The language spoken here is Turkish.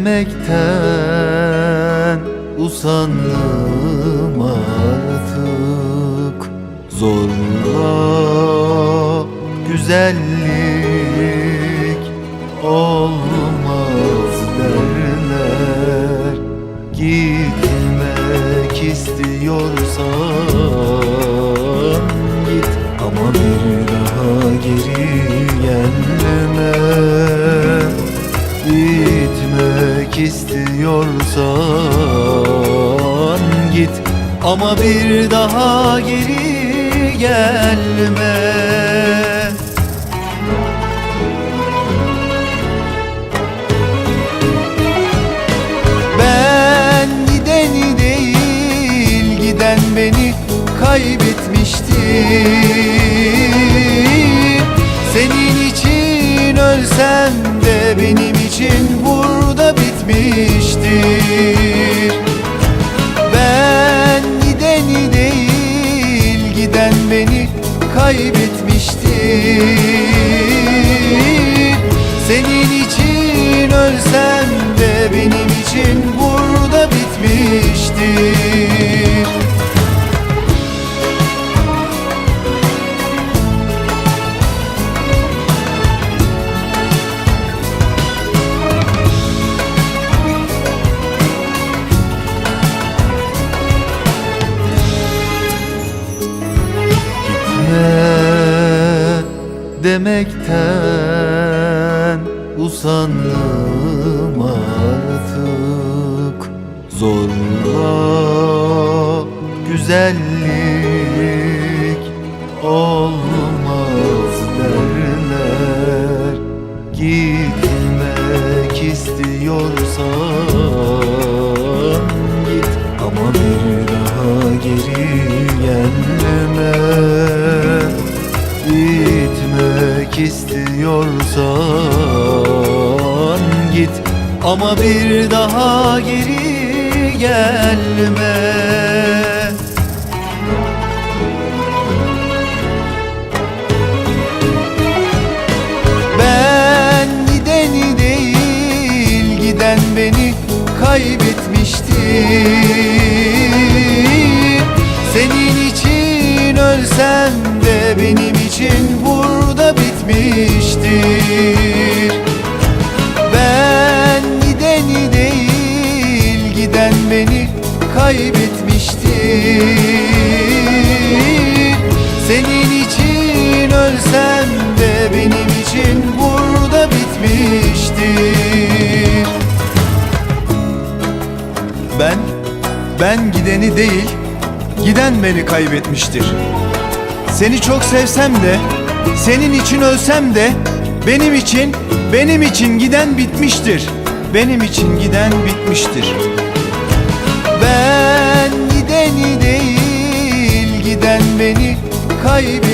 demekten usandım artık. Zorla güzellik olmaz derler. Gitmek istiyorsan git, ama bir daha geri gelme. Gitmek istiyorsan git, ama bir daha geri gelme. Ben gideni değil, giden beni kaybetmiştir. Senin için ölsem de benim için burada bitmiştir. Ben gideni değil, giden beni kaybetmiştir. Senin için ölsem de benim için burada bitmiştir. Demekten usandım artık. Zorla güzellik olmaz derler. Gitmek istiyorsan git, ama bir daha geri gelme. Gitmek istiyorsan git, ama bir daha geri gelme. Ben gideni değil, giden beni kaybetmiştir. Senin için ölsem de benim için burada bitmiştir. Ben gideni değil, giden beni kaybetmiştir. Senin için ölsem de benim için burada bitmiştir. Ben gideni değil, giden beni kaybetmiştir. Seni çok sevsem de, senin için ölsem de benim için giden bitmiştir. Benim için giden bitmiştir. Ben gideni değil, giden beni kaybetmiştir.